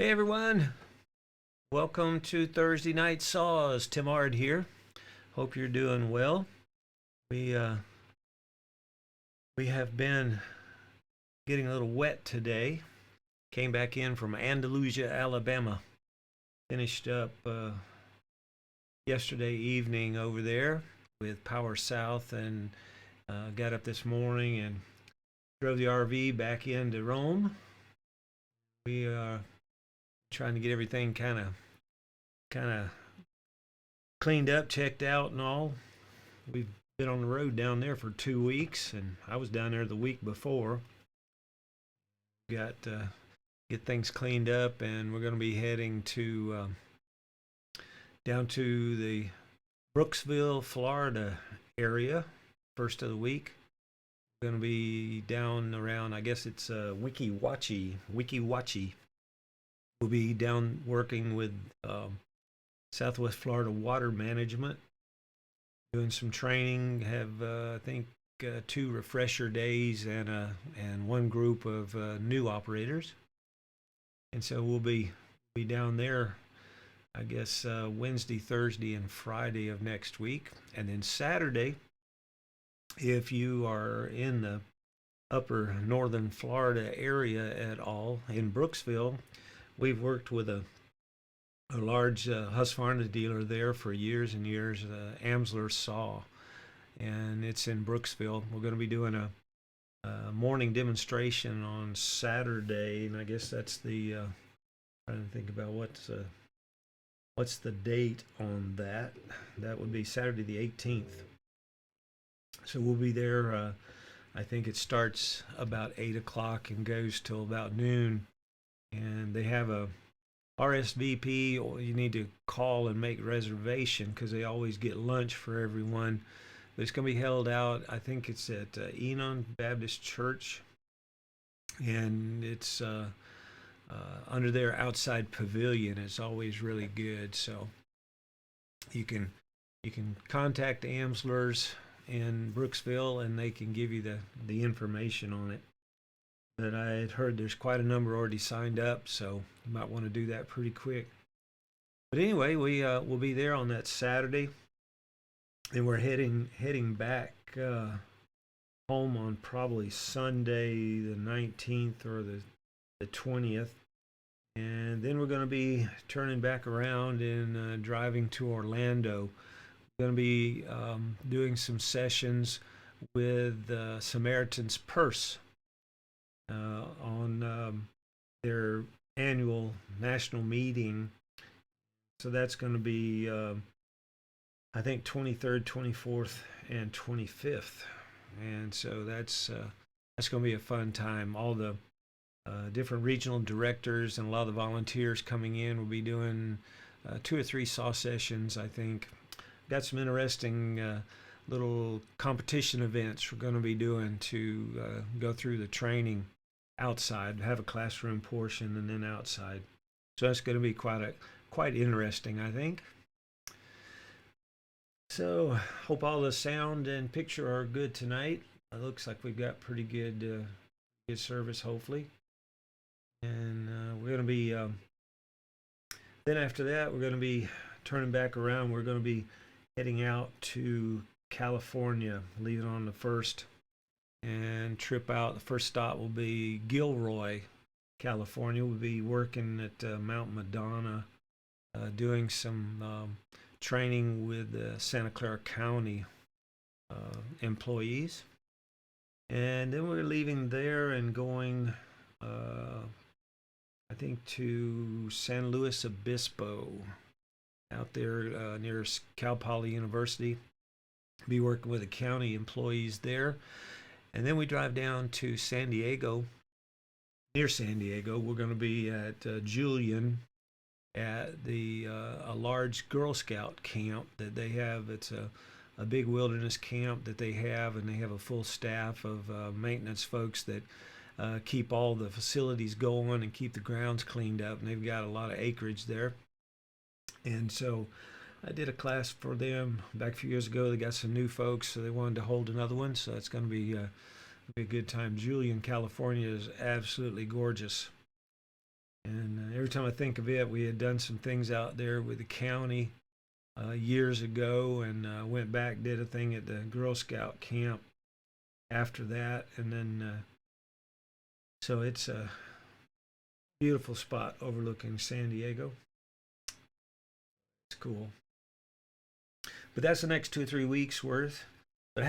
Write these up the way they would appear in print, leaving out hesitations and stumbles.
Hey everyone, welcome to Thursday Night Saws. Tim Ard here. Hope you're doing well. We uh, we have been getting a little wet today. Came back in from Andalusia, Alabama. Finished up yesterday evening over there with Power South, and got up this morning and drove the RV back into Rome. We are trying to get everything kind of cleaned up, checked out, and all. We've been on the road down there for 2 weeks, and I was down there the week before. Got get things cleaned up, and we're going to be heading to down to the Brooksville, Florida area first of the week. We're going to be down around, I guess it's Weeki Wachee. We'll be down working with Southwest Florida Water Management, doing some training. Have I think 2 refresher days and one group of new operators, and so we'll be down there. I guess Wednesday, Thursday, and Friday of next week, and then Saturday, if you are in the upper northern Florida area at all in Brooksville, we've worked with a large Husqvarna dealer there for years and years, Amsler Saw, and it's in Brooksville. We're going to be doing a morning demonstration on Saturday, and I guess that's the trying to think about what's the date on that. That would be Saturday the 18th. So we'll be there. I think it starts about 8 o'clock and goes till about noon, and they have a RSVP, or you need to call and make reservation because they always get lunch for everyone. But it's going to be held out, I think it's at Enon Baptist Church, and it's under their outside pavilion. It's always really good. So you can contact Amslers in Brooksville, and they can give you the information on it. But I had heard there's quite a number already signed up, so you might want to do that pretty quick. But anyway, we'll be there on that Saturday, and we're heading back home on probably Sunday the 19th or the 20th, and then we're going to be turning back around and driving to Orlando. We're going to be doing some sessions with Samaritan's Purse on their annual national meeting. So that's going to be, I think, 23rd, 24th, and 25th. And so that's going to be a fun time. All the different regional directors and a lot of the volunteers coming in will be doing 2 or 3 saw sessions, I think. Got some interesting little competition events we're going to be doing to go through the training outside, have a classroom portion, and then outside. So that's going to be quite interesting, I think. So hope all the sound and picture are good tonight. It looks like we've got pretty good service, hopefully. And we're going to be then after that we're going to be turning back around. We're going to be heading out to California, leaving on the 1st, and trip out. The first stop will be Gilroy, California. We'll be working at Mount Madonna, doing some training with the Santa Clara County employees. And then we're leaving there and going, I think, to San Luis Obispo, out there near Cal Poly University. Be working with the county employees there. And then we drive down to San Diego. Near San Diego, we're going to be at Julian at the a large Girl Scout camp that they have. It's a big wilderness camp that they have, and they have a full staff of maintenance folks that keep all the facilities going and keep the grounds cleaned up. And they've got a lot of acreage there. And so I did a class for them back a few years ago. They got some new folks, so they wanted to hold another one. So it's going to be a good time. Julian, California is absolutely gorgeous. And every time I think of it, we had done some things out there with the county years ago, and went back, did a thing at the Girl Scout camp after that, and then so it's a beautiful spot overlooking San Diego. It's cool. But that's the next 2 or 3 weeks worth. But I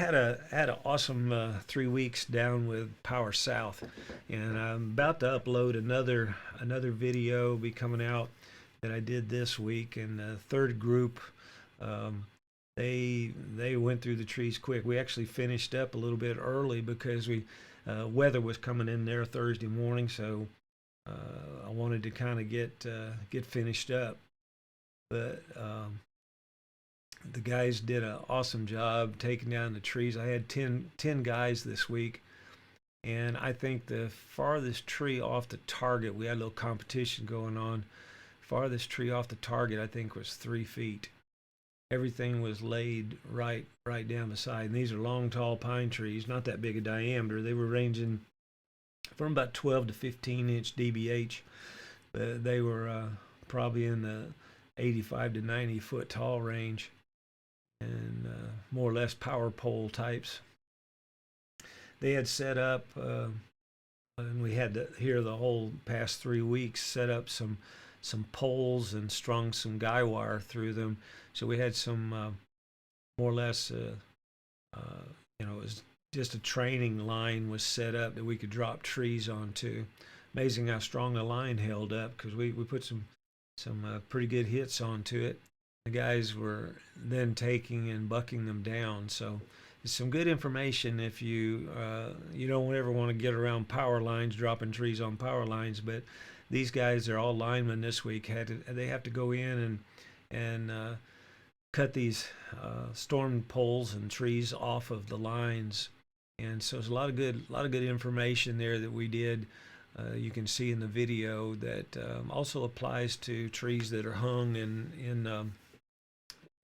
had an awesome 3 weeks down with Power South, and I'm about to upload another video be coming out that I did this week. And the third group, they went through the trees quick. We actually finished up a little bit early because weather was coming in there Thursday morning, so I wanted to kind of get finished up. But the guys did an awesome job taking down the trees. I had 10 guys this week, and I think the farthest tree off the target, we had a little competition going on. Farthest tree off the target, I think, was 3 feet. Everything was laid right down the side. And these are long, tall pine trees, not that big a diameter. They were ranging from about 12 to 15-inch DBH. But they were probably in the 85 to 90 foot tall range, and more or less power pole types. They had set up, and we had to here the whole past 3 weeks set up some poles and strung some guy wire through them. So we had some more or less, it was just a training line was set up that we could drop trees onto. Amazing how strong the line held up, because we put some pretty good hits onto it. The guys were then taking and bucking them down. So it's some good information if you don't ever want to get around power lines, dropping trees on power lines. But these guys are all linemen this week. They have to go in and cut these storm poles and trees off of the lines. And so there's a lot of good information there that we did. You can see in the video that also applies to trees that are hung in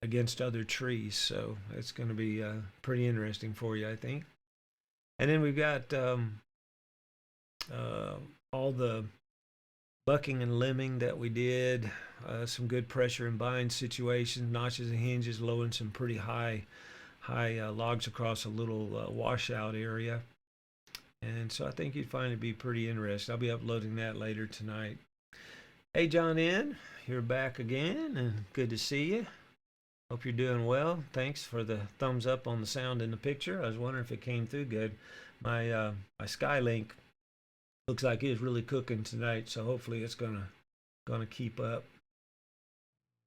against other trees. So it's going to be pretty interesting for you, I think. And then we've got all the bucking and limbing that we did, some good pressure and bind situations, notches and hinges, loading some pretty high logs across a little washout area. And so I think you'd find it be pretty interesting. I'll be uploading that later tonight. Hey, John N., you're back again, and good to see you. Hope you're doing well. Thanks for the thumbs up on the sound in the picture. I was wondering if it came through good. My Skylink looks like it's really cooking tonight, so hopefully it's gonna keep up.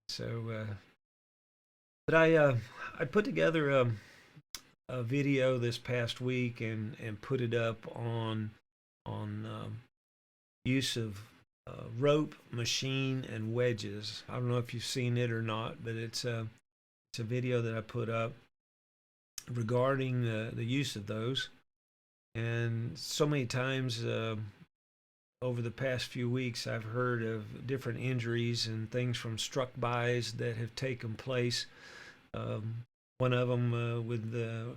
So, but I put together a video this past week and put it up on use of rope, machine, and wedges. I don't know if you've seen it or not, but it's a video that I put up regarding the use of those. And so many times over the past few weeks, I've heard of different injuries and things from struck bys that have taken place. One of them with the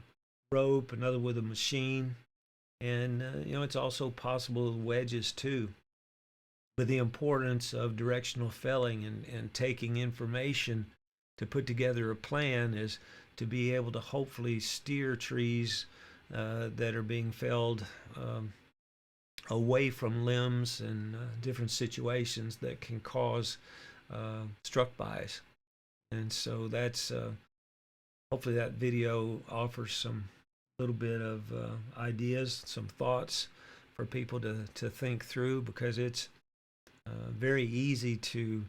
rope, another with a machine, and it's also possible with wedges too. But the importance of directional felling and taking information to put together a plan is to be able to hopefully steer trees that are being felled away from limbs and different situations that can cause struck bys. And so that's hopefully that video offers some little bit of ideas, some thoughts for people to think through, because it's very easy to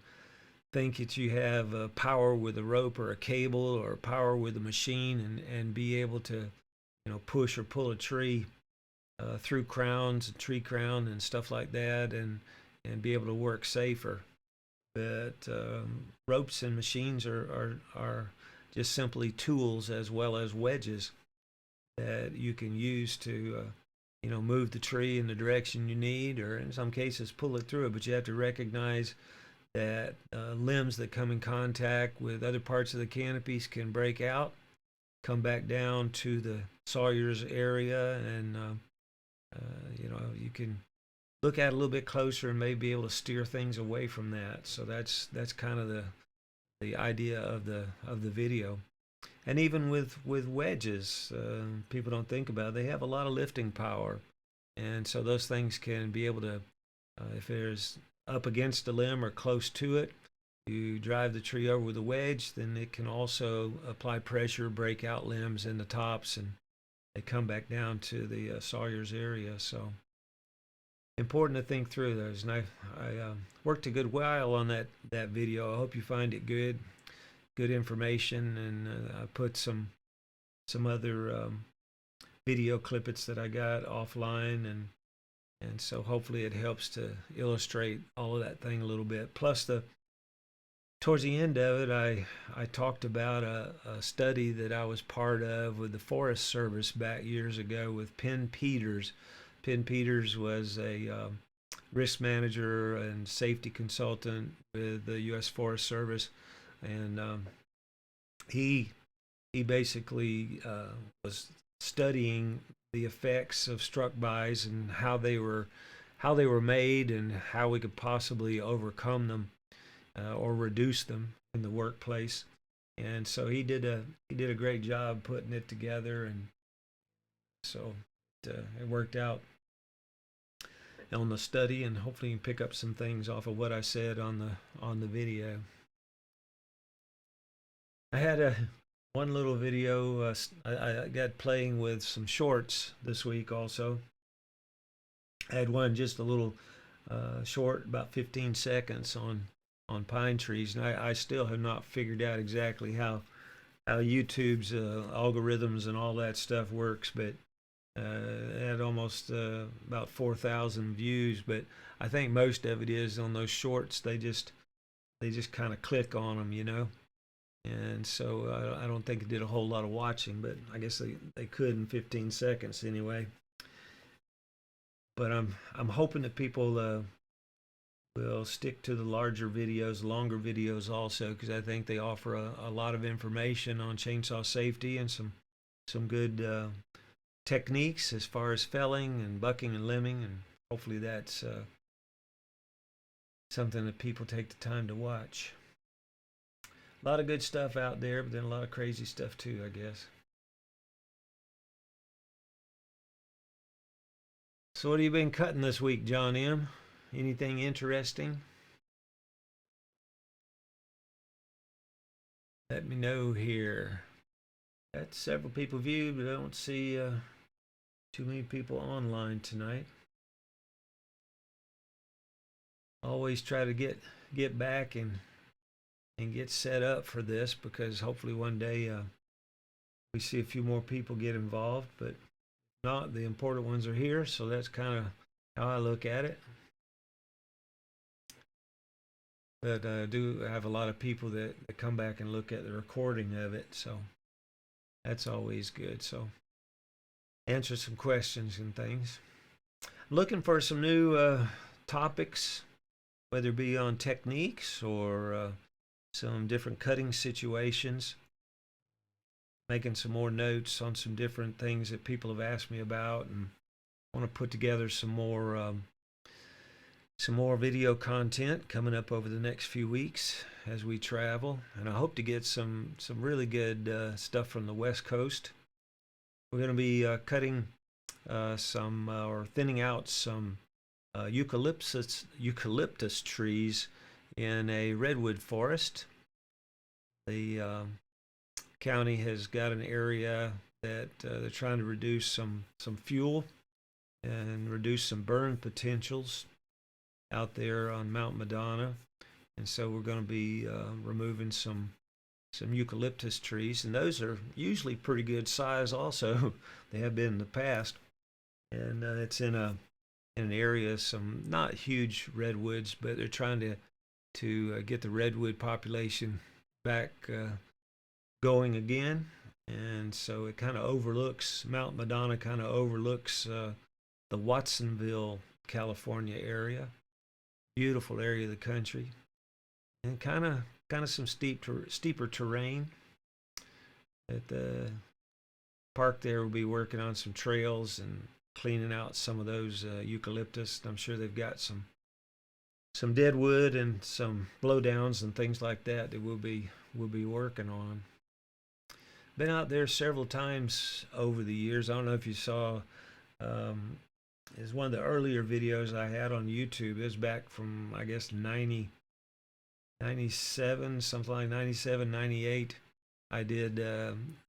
think that you have power with a rope or a cable or power with a machine and be able to push or pull a tree through crowns, tree crown and stuff like that, and be able to work safer. But ropes and machines are just simply tools, as well as wedges, that you can use to move the tree in the direction you need, or in some cases pull it through it. But you have to recognize that limbs that come in contact with other parts of the canopies can break out, come back down to the sawyer's area, and you can look at it a little bit closer and maybe be able to steer things away from that. So that's kind of the idea of the video. And even with wedges, people don't think about it. They have a lot of lifting power, and so those things can be able to, if there's up against a limb or close to it, you drive the tree over with a wedge, then it can also apply pressure, break out limbs in the tops, and they come back down to the sawyer's area. So important to think through those. And I worked a good while on that video. I hope you find it good information, and I put some other video clippets that I got offline, and so hopefully it helps to illustrate all of that thing a little bit. Plus, towards the end of it, I talked about a study that I was part of with the Forest Service back years ago with Penn Peters. Penn Peters was a risk manager and safety consultant with the U.S. Forest Service, and he basically was studying the effects of struck bys and how they were made and how we could possibly overcome them or reduce them in the workplace. And so he did a great job putting it together, and so it worked out on the study, and hopefully you can pick up some things off of what I said on the video. I had one little video. I got playing with some shorts this week also. I had one just a little short, about 15 seconds on pine trees, and I still have not figured out exactly how YouTube's algorithms and all that stuff works, but it had almost about 4,000 views. But I think most of it is on those shorts. They just kind of click on them, you know. And so I don't think it did a whole lot of watching, but I guess they could in 15 seconds anyway. But I'm hoping that people will stick to the larger videos, longer videos also, because I think they offer a lot of information on chainsaw safety and some good techniques as far as felling and bucking and limbing, and hopefully that's something that people take the time to watch. A lot of good stuff out there, but then a lot of crazy stuff too, I guess. So what have you been cutting this week, John M? Anything interesting? Let me know here. Got several people viewed, but I don't see too many people online tonight. Always try to get back and get set up for this, because hopefully one day we see a few more people get involved, but not, the important ones are here, so that's kind of how I look at it. But I do have a lot of people that come back and look at the recording of it, so that's always good. So answer some questions and things. Looking for some new topics, whether it be on techniques or some different cutting situations. Making some more notes on some different things that people have asked me about, and I want to put together some more video content coming up over the next few weeks as we travel, and I hope to get some really good stuff from the West Coast. We're going to be cutting some or thinning out some eucalyptus trees in a redwood forest. The county has got an area that they're trying to reduce some fuel and reduce some burn potentials out there on Mount Madonna, and so we're going to be removing some eucalyptus trees, and those are usually pretty good size also. They have been in the past, and it's in an area, some not huge redwoods, but they're trying to get the redwood population back going again. And so it kind of overlooks, Mount Madonna kind of overlooks the Watsonville, California area. Beautiful area of the country, and kind of some steeper terrain. At the park there, we'll be working on some trails and cleaning out some of those eucalyptus. I'm sure they've got some dead wood and some blowdowns and things like that that we'll be working on. Been out there several times over the years. I don't know if you saw. Is one of the earlier videos I had on YouTube. It was back from, I guess, 97, something like 97, 98. I did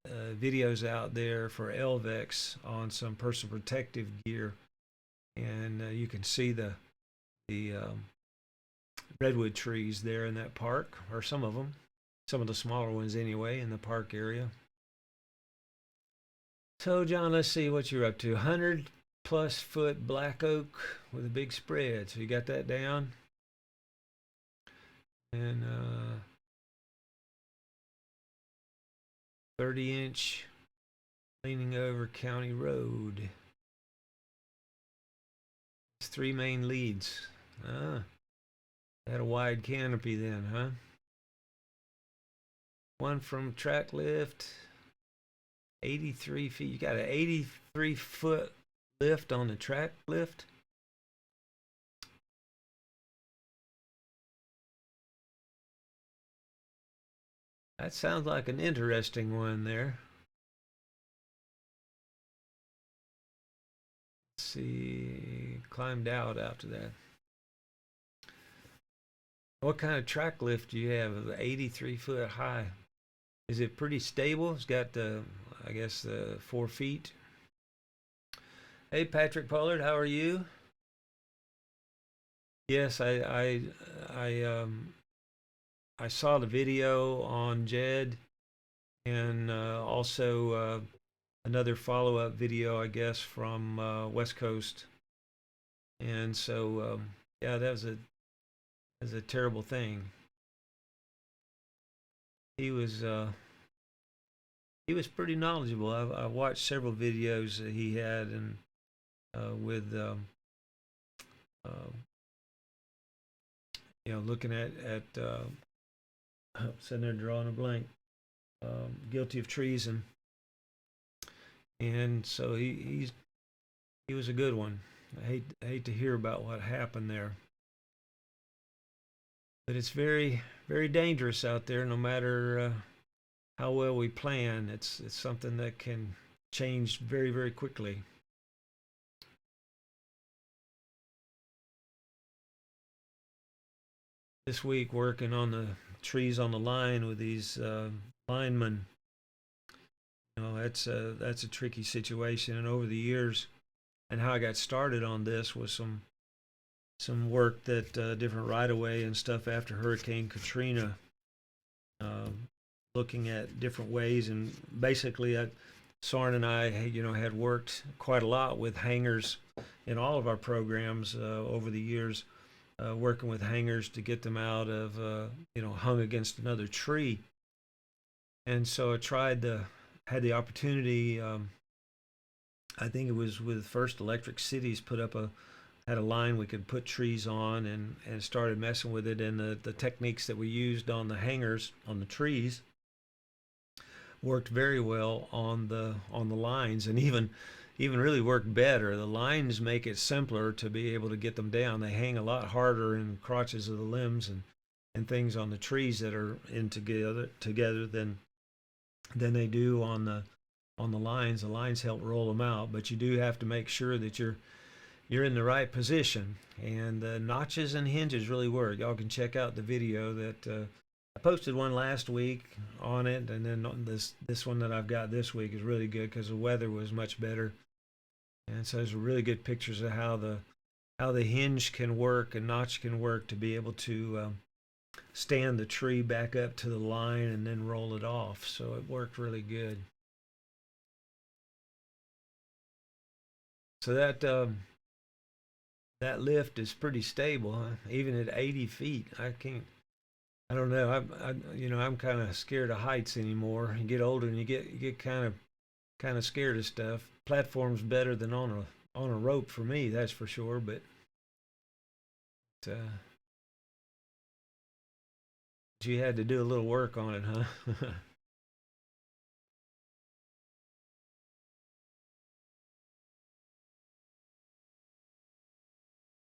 videos out there for Elvex on some personal protective gear, and you can see the redwood trees there in that park, or some of them, some of the smaller ones anyway, in the park area. So, John, let's see what you're up to. 100+ foot black oak with a big spread. So you got that down? And 30-inch leaning over county road. It's 3 main leads. Had a wide canopy then, huh? One from track lift, 83 feet. You got an 83-foot lift on the track lift. That sounds like an interesting one there. Let's see, climbed out after that. What kind of track lift do you have? 83 foot high. Is it pretty stable? It's got the, I guess, the 4 feet. Hey, Patrick Pollard, how are you? Yes, I saw the video on Jed, and also another follow-up video, I guess, from West Coast. And so, yeah, that was a terrible thing. He was pretty knowledgeable. I watched several videos that he had, and with looking at sitting there drawing a blank, guilty of treason, and so he was a good one. I hate to hear about what happened there, but it's very, very dangerous out there. No matter how well we plan, it's something that can change very, very quickly. This week, working on the trees on the line with these linemen. That's a tricky situation. And over the years, and how I got started on this was some work that different right-of-way and stuff after Hurricane Katrina, looking at different ways. And basically, Soren and I, had worked quite a lot with hangers in all of our programs over the years, working with hangers to get them out of, hung against another tree. And so I had the opportunity, I think it was with First Electric Cities, had a line we could put trees on, and started messing with it. And the techniques that we used on the hangers, on the trees, worked very well on the lines, and even really work better. The lines make it simpler to be able to get them down. They hang a lot harder in crotches of the limbs and things on the trees that are in together than they do on the lines. The lines help roll them out, but you do have to make sure that you're in the right position. And the notches and hinges really work. Y'all can check out the video that I posted one last week on it, and then this one that I've got this week is really good because the weather was much better. And so there's really good pictures of how the hinge can work and notch can work to be able to stand the tree back up to the line and then roll it off. So it worked really good. So that lift is pretty stable, huh? Even at 80 feet. I don't know. I'm kind of scared of heights anymore. You get older and you get kind of scared of stuff. Platform's better than on a rope for me, that's for sure. But you had to do a little work on it, huh?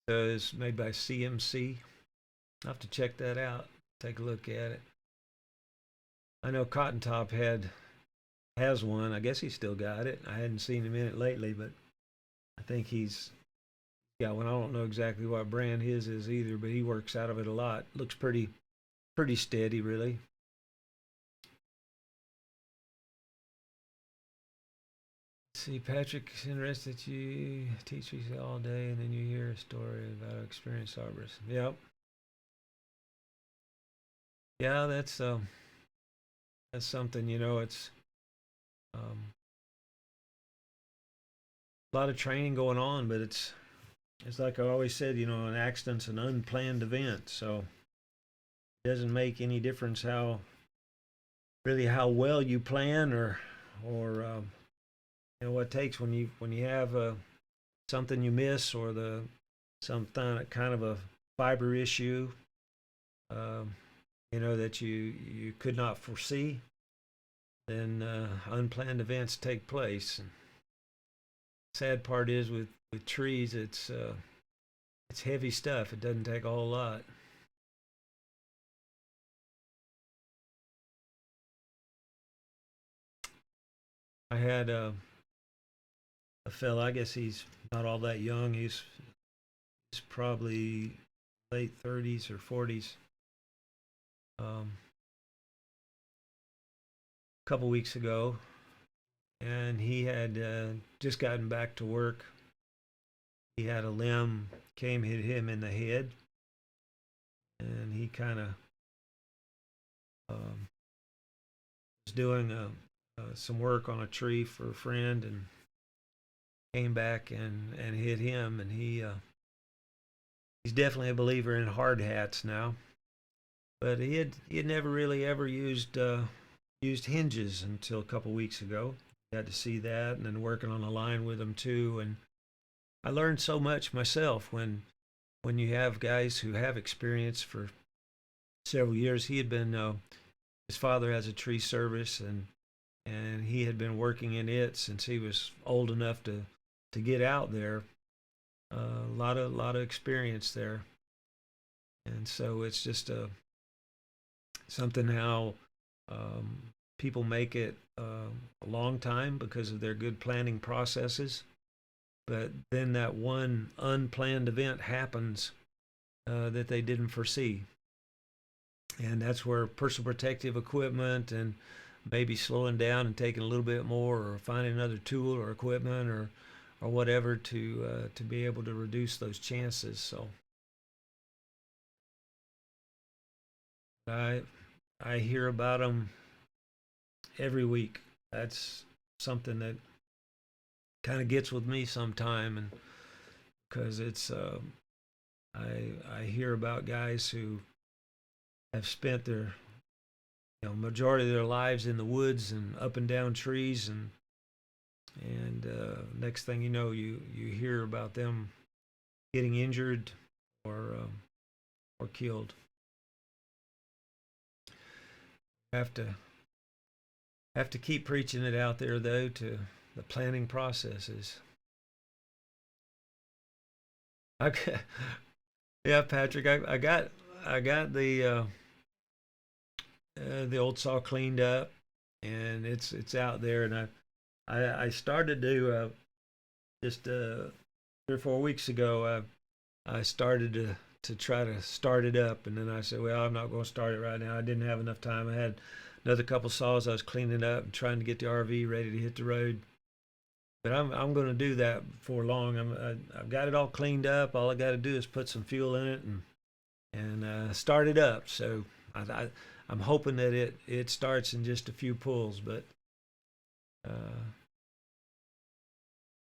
It's made by CMC. I'll have to check that out. Take a look at it. I know Cotton Top has one. I guess he's still got it. I hadn't seen him in it lately, but I think he's got one. I don't know exactly what brand his is either, but he works out of it a lot. Looks pretty steady, really. See, Patrick's interested. You teach me all day, and then you hear a story about an experienced arborist. Yep. Yeah, that's something. It's um, a lot of training going on, but it's like I always said. An accident's an unplanned event, so it doesn't make any difference how well you plan or what it takes when you have something you miss or something kind of a fiber issue um, that you could not foresee. Then unplanned events take place. And sad part is with trees, it's heavy stuff. It doesn't take a whole lot. I had a fella. I guess he's not all that young. He's probably late 30s or 40s. A couple weeks ago, and he had just gotten back to work. He had a limb hit him in the head, and he kind of was doing some work on a tree for a friend, and came back and hit him. And he's definitely a believer in hard hats now, but he had never really ever used hinges until a couple weeks ago. Got to see that, and then working on a line with him too. And I learned so much myself when you have guys who have experience for several years. He had been his father has a tree service, and he had been working in it since he was old enough to get out there. A lot of experience there, and so it's just something how people make it a long time because of their good planning processes. But then that one unplanned event happens that they didn't foresee. And that's where personal protective equipment and maybe slowing down and taking a little bit more, or finding another tool or equipment or whatever to be able to reduce those chances. So I hear about them every week. That's something that kind of gets with me sometime, and because it's I hear about guys who have spent their majority of their lives in the woods and up and down trees, and next thing you know, you hear about them getting injured or killed. Have to keep preaching it out there, though, to the planning processes. Yeah, Patrick, I got the old saw cleaned up, and it's out there. And I started to just 3 or 4 weeks ago. I started to try to start it up, and then I said, well, I'm not going to start it right now. I didn't have enough time. I had another couple saws I was cleaning up and trying to get the RV ready to hit the road. But I'm going to do that before long. I've got it all cleaned up. All I got to do is put some fuel in it and start it up. So I'm hoping that it starts in just a few pulls, but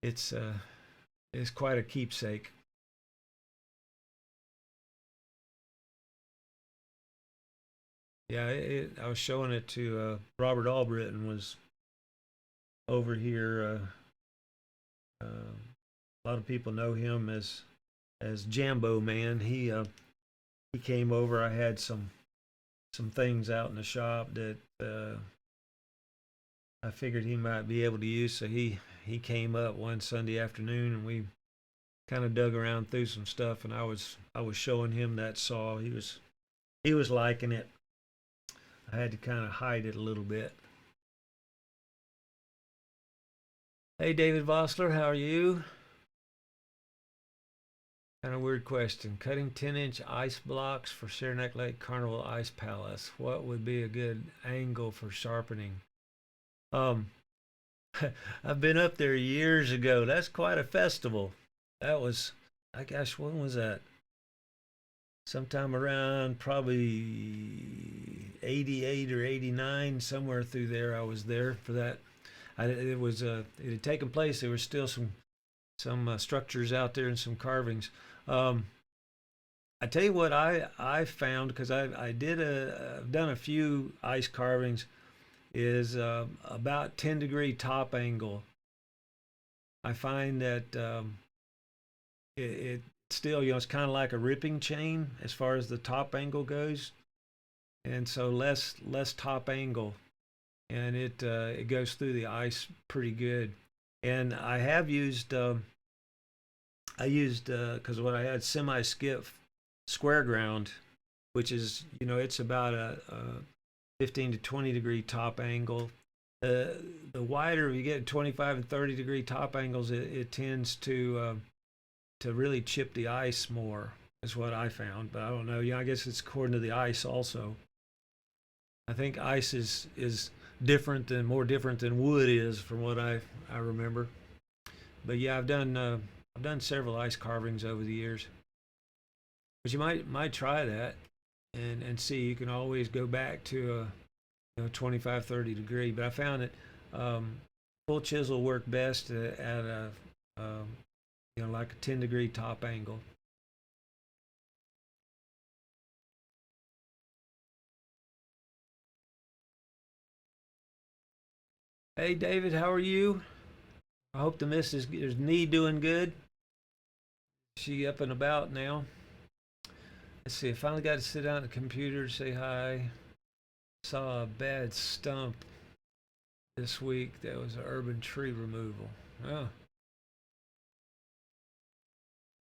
it's quite a keepsake. Yeah, I was showing it to Robert Albritton, was over here. A lot of people know him as Jambo Man. He came over. I had some things out in the shop that I figured he might be able to use. So he came up one Sunday afternoon, and we kind of dug around through some stuff, and I was showing him that saw. He was liking it. I had to kind of hide it a little bit. Hey, David Vossler, how are you? Kind of weird question. Cutting 10-inch ice blocks for Saranac Lake Carnival Ice Palace. What would be a good angle for sharpening? Um, I've been up there years ago. That's quite a festival. That was, I gosh, when was that? Sometime around probably 88 or 89, somewhere through there. I was there for that. It had taken place. There were still some structures out there and some carvings. Um, I tell you what I found, because I've done a few ice carvings, is about 10-degree top angle. I find that it still, it's kind of like a ripping chain as far as the top angle goes, and so less top angle, and it goes through the ice pretty good. And I used because what I had semi-skiff square ground, which is, it's about a 15 to 20-degree top angle. The wider you get 25 and 30-degree top angles, it tends to really chip the ice more, is what I found. But I don't know. I guess it's according to the ice also. I think ice is more different than wood is, from what I remember. But yeah, I've done several ice carvings over the years. But you might try that and see. You can always go back to a 25, 30 degree. But I found that full chisel worked best at a like a 10-degree top angle. Hey, David, how are you? I hope the missus is knee doing good. She up and about now. Let's see. I finally got to sit down at the computer to say hi. Saw a bad stump this week. That was an urban tree removal. Oh,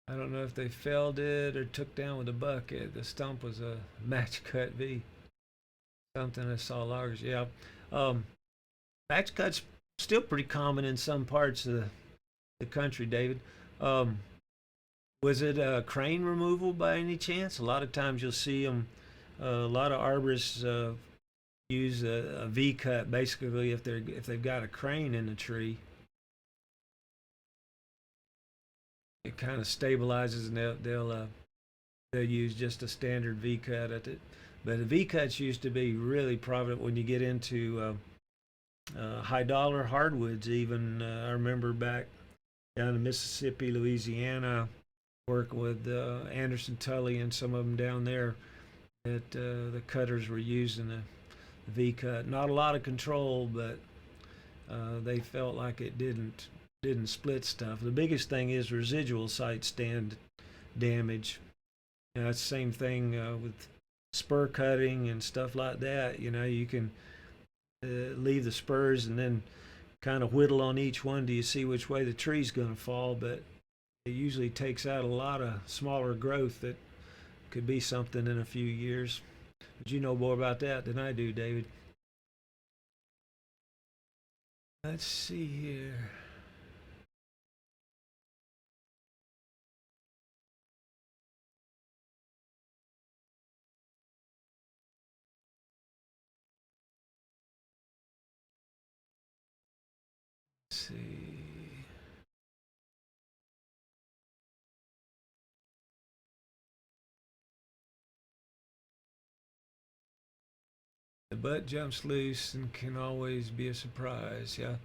I don't know if they felled it or took down with a bucket. The stump was a match cut V. Something I saw loggers. Yeah. Match cut's still pretty common in some parts of the country, David. Um, was it a crane removal by any chance? A lot of times you'll see them. A lot of arborists use a V cut, basically, if they've got a crane in the tree. It kind of stabilizes, and they'll use just a standard V cut at it. But the V cuts used to be really prominent when you get into high dollar hardwoods. Even I remember back down in Mississippi, Louisiana, working with Anderson Tully and some of them down there, that the cutters were using the V cut. Not a lot of control, but they felt like it didn't split stuff. The biggest thing is residual site stand damage. It's the same thing with spur cutting and stuff like that. You can leave the spurs and then kind of whittle on each one till you see which way the tree's going to fall, but it usually takes out a lot of smaller growth that could be something in a few years. But you know more about that than I do, David. Let's see here. Let's see. The butt jumps loose and can always be a surprise. Yeah.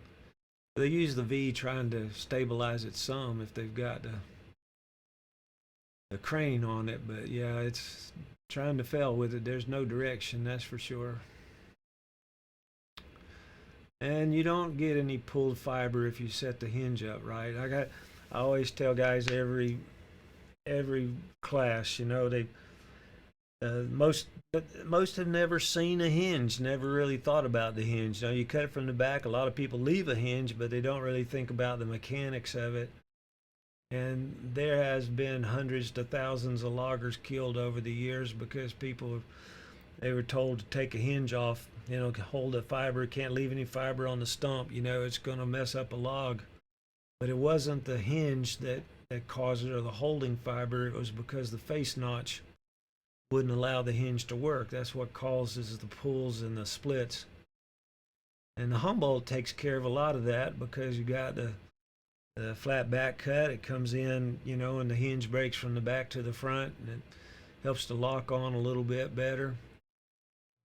They use the V trying to stabilize it some if they've got the crane on it, but yeah, it's trying to fell with it. There's no direction, that's for sure. And you don't get any pulled fiber if you set the hinge up right. I always tell guys every class, they most have never seen a hinge, never really thought about the hinge. You cut it from the back. A lot of people leave a hinge, but they don't really think about the mechanics of it. And there has been hundreds to thousands of loggers killed over the years because people, they were told to take a hinge off, hold the fiber, can't leave any fiber on the stump, it's going to mess up a log. But it wasn't the hinge that caused it, or the holding fiber. It was because the face notch wouldn't allow the hinge to work. That's what causes the pulls and the splits. And the Humboldt takes care of a lot of that because you got the flat back cut. It comes in, and the hinge breaks from the back to the front, and it helps to lock on a little bit better.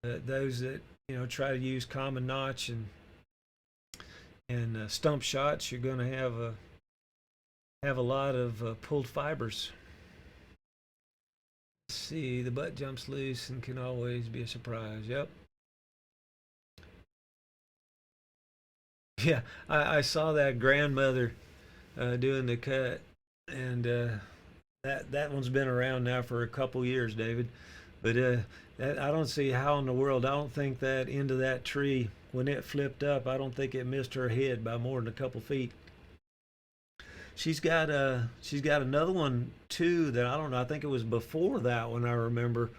Those that try to use common notch and stump shots, you're going to have a lot of pulled fibers. Let's see, the butt jumps loose and can always be a surprise. Yep. Yeah, I saw that grandmother doing the cut, and that one's been around now for a couple years, David. But I don't see how in the world. I don't think that end of that tree, when it flipped up, I don't think it missed her head by more than a couple feet. She's got another one too that I don't know. I think it was before that one. I remember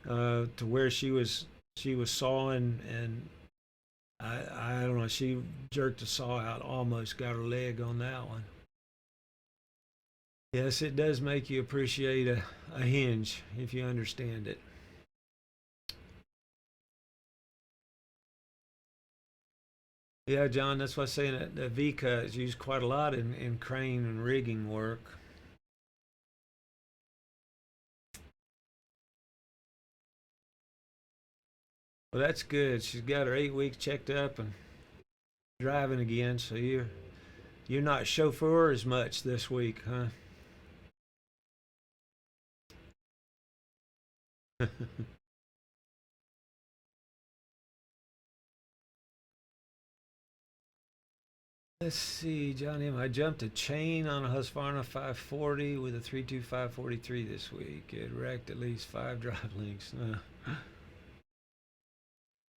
to where she was sawing, and I don't know. She jerked the saw out, almost got her leg on that one. Yes, it does make you appreciate a hinge if you understand it. Yeah, John, that's why I'm saying that the V-cut is used quite a lot in crane and rigging work. Well, that's good. She's got her 8 weeks checked up and driving again, so you're not chauffeur as much this week, huh? Let's see, Johnny. I jumped a chain on a Husqvarna 540 with a 32543 this week. It wrecked at least 5 drive links.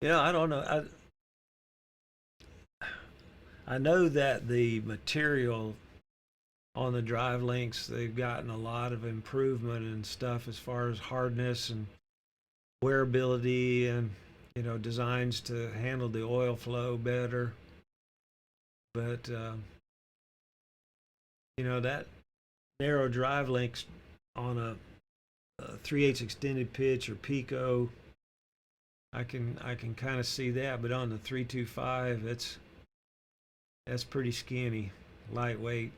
I don't know. I know that the material on the drive links, they've gotten a lot of improvement and stuff as far as hardness and wearability, and designs to handle the oil flow better. But that narrow drive links on a 3/8 extended pitch or Pico, I can kind of see that. But on the 325, that's pretty skinny, lightweight.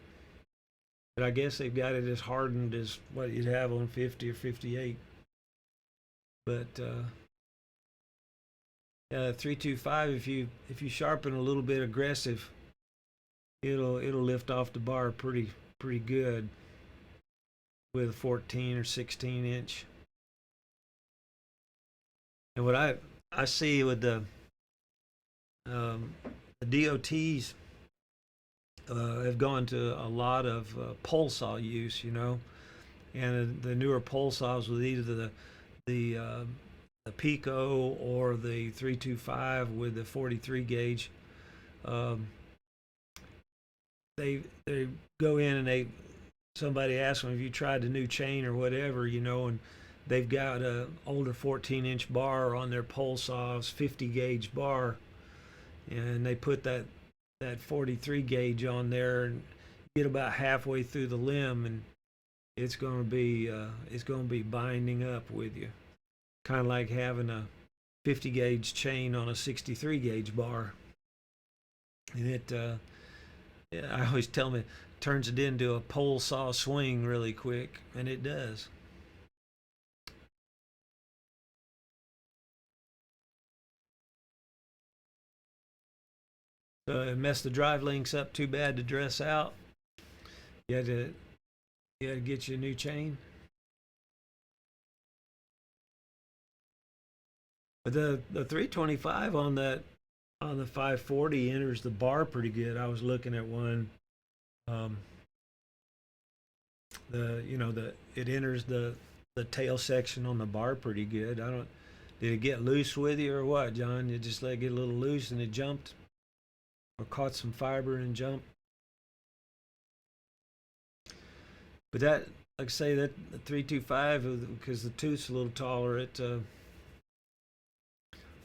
But I guess they've got it as hardened as what you'd have on 50 or 58. But 325, if you sharpen a little bit aggressive, it'll lift off the bar pretty good with a 14 or 16 inch. And what I see with the DOTs have gone to a lot of pole saw use, and the newer pole saws with either the Pico or the 325 with the 43 gauge. They go in and somebody asks them, have you tried the new chain or whatever, and they've got a older 14-inch bar on their pole saws, 50 gauge bar, and they put that 43 gauge on there and get about halfway through the limb, and it's going to be binding up with you, kind of like having a 50 gauge chain on a 63 gauge bar. And I always tell them it turns it into a pole saw swing really quick, and it does. So it messed the drive links up too bad to dress out. You had to get you a new chain. But the 325 on the 540 enters the bar pretty good. I was looking at one. It enters the tail section on the bar pretty good. Did it get loose with you or what, John? You just let it get a little loose and it jumped, or caught some fiber and jumped? But that, like I say, that the 325, because the tooth's a little taller, it a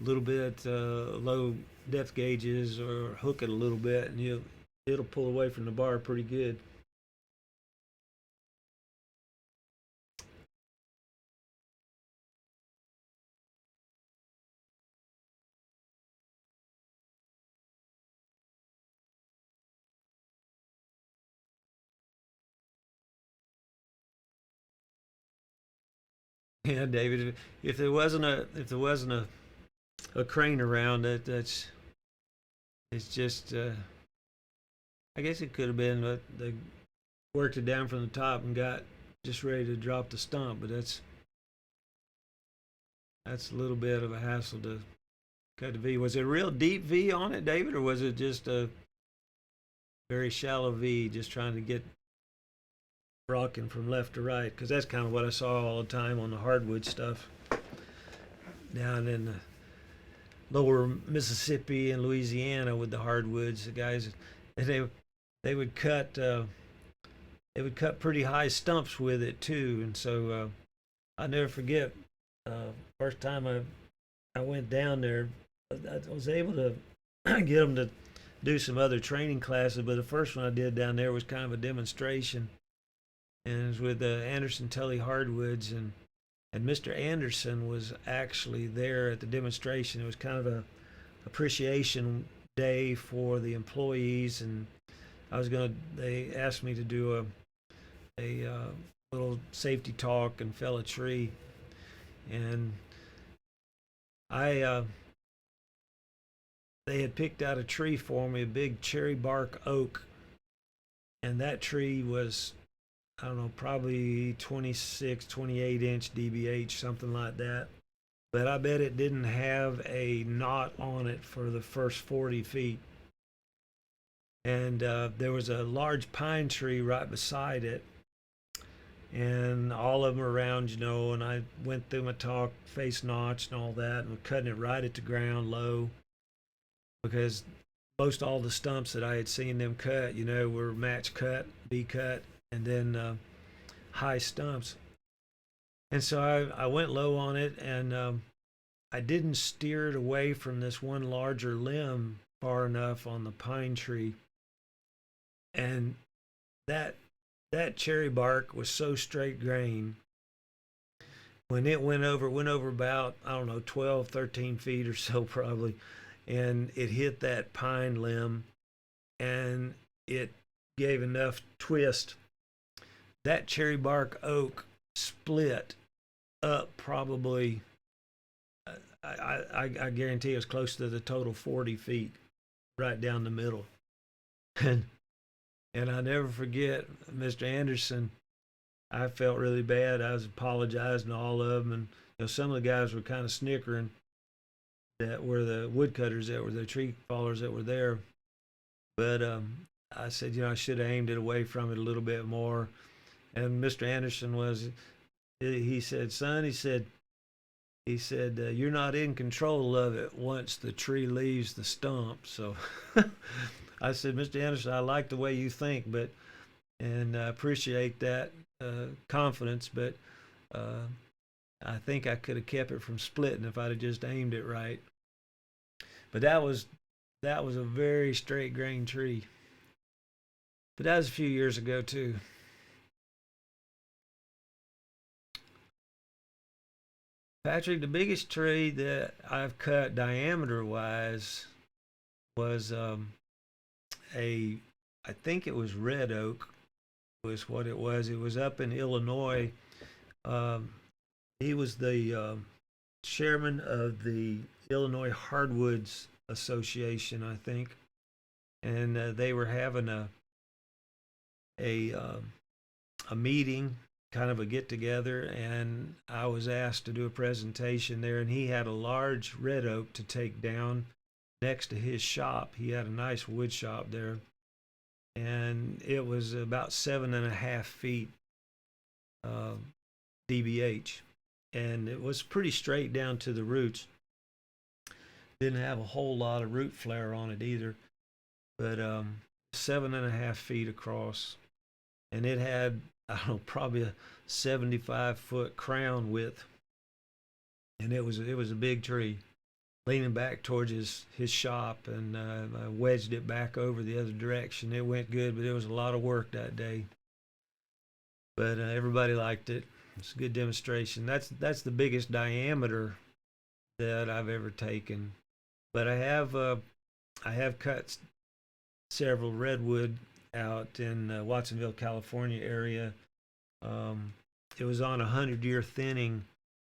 little bit low depth gauges or hook it a little bit, and it'll pull away from the bar pretty good. Yeah, David. If there wasn't a crane around, that's it's just I guess it could have been that they worked it down from the top and got just ready to drop the stump, but that's a little bit of a hassle to cut the V. Was it a real deep V on it, David, or was it just a very shallow V, just trying to get rocking from left to right? Because that's kind of what I saw all the time on the hardwood stuff down in the lower Mississippi and Louisiana with the hardwoods. The guys, they would cut pretty high stumps with it too, and so I never forget first time I went down there. I was able to get them to do some other training classes, but the first one I did down there was kind of a demonstration, and it was with Anderson Tully Hardwoods, and Mr. Anderson was actually there at the demonstration. It was kind of a appreciation day for the employees, and they asked me to do a little safety talk and fell a tree, and they had picked out a tree for me, a big cherry bark oak, and that tree was, I don't know, probably 26, 28 inch DBH, something like that. But I bet it didn't have a knot on it for the first 40 feet. And there was a large pine tree right beside it, and all of them around, and I went through my talk, face notched and all that, and cutting it right at the ground low, because most all the stumps that I had seen them cut, were match cut, B cut, and then high stumps. And so I went low on it, and I didn't steer it away from this one larger limb far enough on the pine tree. And that cherry bark was so straight grain. When it went over about, I don't know, 12, 13 feet or so probably, and it hit that pine limb, and it gave enough twist. That cherry bark oak split up probably, I guarantee it was close to the total 40 feet, right down the middle. And I never forget Mr. Anderson. I felt really bad. I was apologizing to all of them, and some of the guys were kind of snickering, that were the woodcutters, that were the tree fallers that were there. But I said, I should have aimed it away from it a little bit more. And Mr. Anderson he said, son, he said, you're not in control of it once the tree leaves the stump. So I said, Mr. Anderson, I like the way you think, and I appreciate that confidence, but I think I could have kept it from splitting if I'd have just aimed it right. But that was a very straight grain tree. But that was a few years ago too. Patrick, the biggest tree that I've cut diameter wise was I think it was red oak was what it was. It was up in Illinois. He was the chairman of the Illinois Hardwoods Association, I think, and they were having a meeting, kind of a get together, and I was asked to do a presentation there, and he had a large red oak to take down next to his shop. He had a nice wood shop there, and it was about 7.5 feet DBH, and it was pretty straight down to the roots. Didn't have a whole lot of root flare on it either, but 7.5 feet across, and it had I don't know, probably a 75-foot crown width, and it was a big tree. Leaning back towards his shop, and I wedged it back over the other direction. It went good, but it was a lot of work that day. But everybody liked it. It's a good demonstration. That's the biggest diameter that I've ever taken. But I have cut several redwood out in Watsonville, California area. It was on a 100-year thinning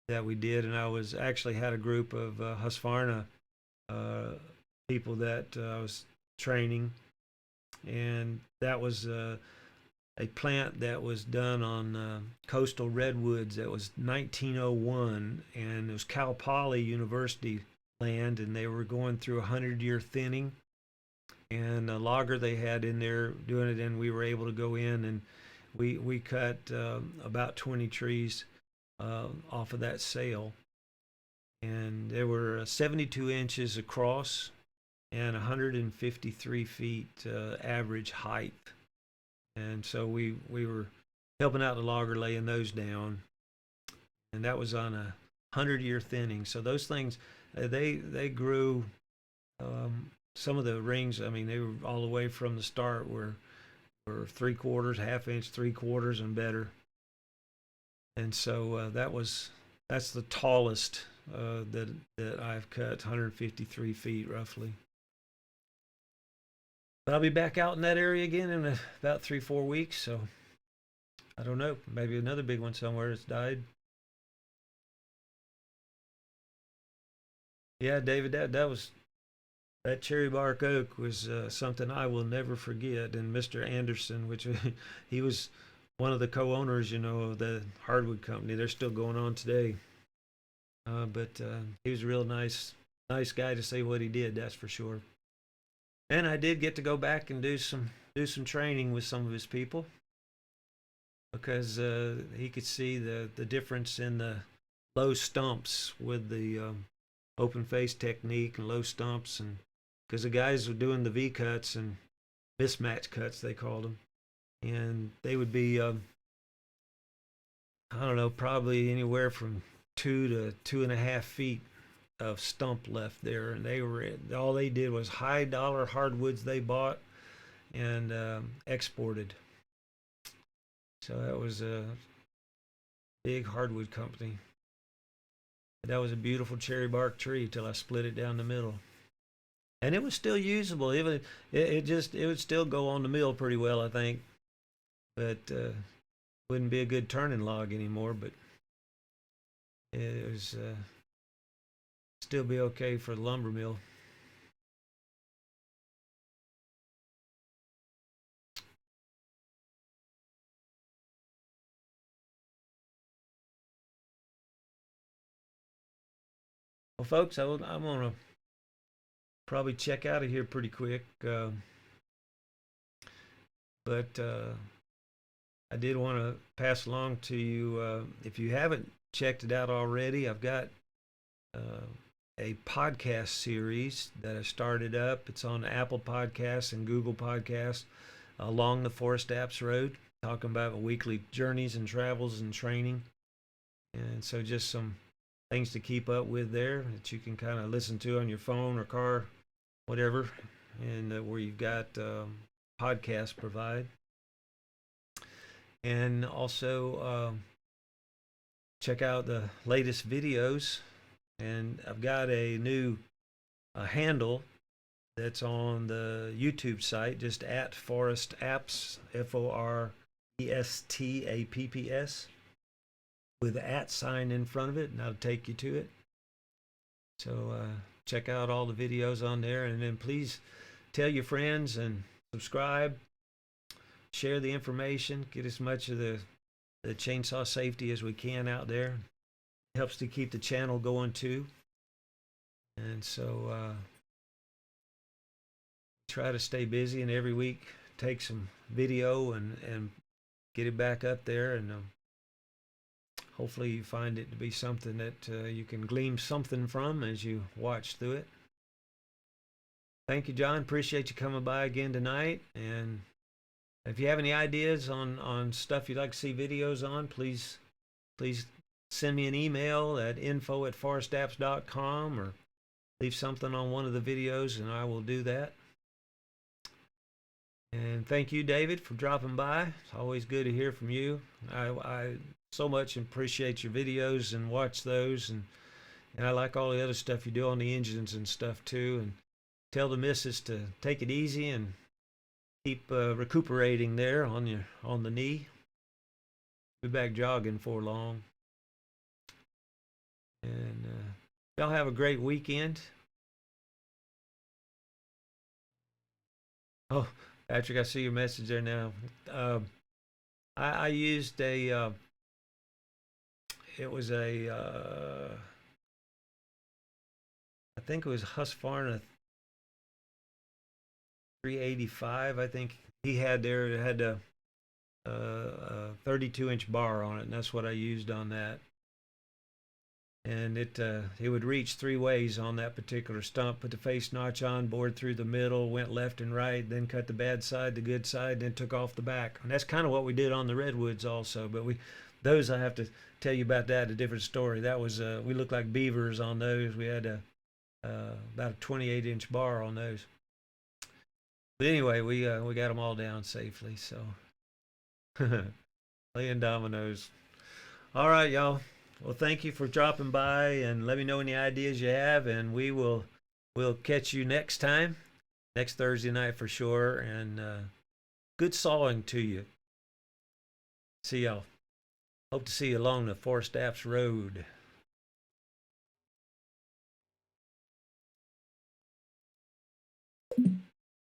that we did, and I was actually had a group of Husqvarna uh, people that I was training, and that was a plant that was done on coastal redwoods. That was 1901, and it was Cal Poly University land, and they were going through a 100-year thinning, and a logger they had in there doing it, and we were able to go in, and we cut about 20 trees off of that sale, and they were 72 inches across and 153 feet average height. And so we were helping out the logger laying those down, and that was on a 100-year thinning. So those things they grew. Some of the rings, I mean, they were all the way from the start were 3/4, half inch, 3/4, and better. And so that's the tallest that I've cut, 153 feet roughly. But I'll be back out in that area again in about 3-4 weeks. So I don't know, maybe another big one somewhere that's died. Yeah, David, that cherry bark oak was something I will never forget. And Mr. Anderson, which he was one of the co-owners, of the hardwood company. They're still going on today. But he was a real nice guy to say what he did. That's for sure. And I did get to go back and do some training with some of his people, because he could see the difference in the low stumps with the open face technique and low stumps, and because the guys were doing the V cuts and mismatch cuts, they called them, and they would be I don't know, probably anywhere from 2 to 2.5 feet of stump left there, and all they did was high dollar hardwoods they bought and exported. So that was a big hardwood company. That was a beautiful cherry bark tree till I split it down the middle, and it was still usable. Even it would still go on the mill pretty well, I think, but wouldn't be a good turning log anymore. But it was still be okay for the lumber mill. Well, folks, I'm gonna probably check out of here pretty quick, but I did want to pass along to you, if you haven't checked it out already, I've got a podcast series that I started up. It's on Apple Podcasts and Google Podcasts, Along the Forest Apps Road, talking about weekly journeys and travels and training. And so just some things to keep up with there that you can kind of listen to on your phone or car, whatever, and where you've got podcasts provide. And also check out the latest videos. And I've got a new handle that's on the YouTube site, just at Forest Apps, FORESTAPPS, with the @ sign in front of it, and that'll take you to it. So check out all the videos on there, and then please tell your friends and subscribe, share the information, get as much of the chainsaw safety as we can out there. It helps to keep the channel going too. And so try to stay busy, and every week take some video and get it back up there, and hopefully you find it to be something that you can glean something from as you watch through it. Thank you, John. Appreciate you coming by again tonight, and If you have any ideas on stuff you'd like to see videos on, please send me an email at info@forestapps.com, or leave something on one of the videos and I will do that. And thank you, David, for dropping by. It's always good to hear from you. I so much appreciate your videos and watch those, and I like all the other stuff you do on the engines and stuff too. And tell the missus to take it easy and keep recuperating there on the knee. Be back jogging for long. And y'all have a great weekend. Oh, Patrick, I see your message there now. I used a it was a I think it was Husqvarna 385. I think he had there. It had a 32-inch bar on it, and that's what I used on that. And it would reach three ways on that particular stump. Put the face notch on, bored through the middle, went left and right, then cut the bad side, the good side, then took off the back. And that's kind of what we did on the redwoods also. But those, I have to tell you about that, a different story. That was we looked like beavers on those. We had about a 28-inch bar on those. But anyway, we got them all down safely. So laying dominoes. All right, y'all. Well, thank you for dropping by, and let me know any ideas you have, and we'll catch you next time, next Thursday night for sure. And good sawing to you. See y'all. Hope to see you along the Forest Apps Road.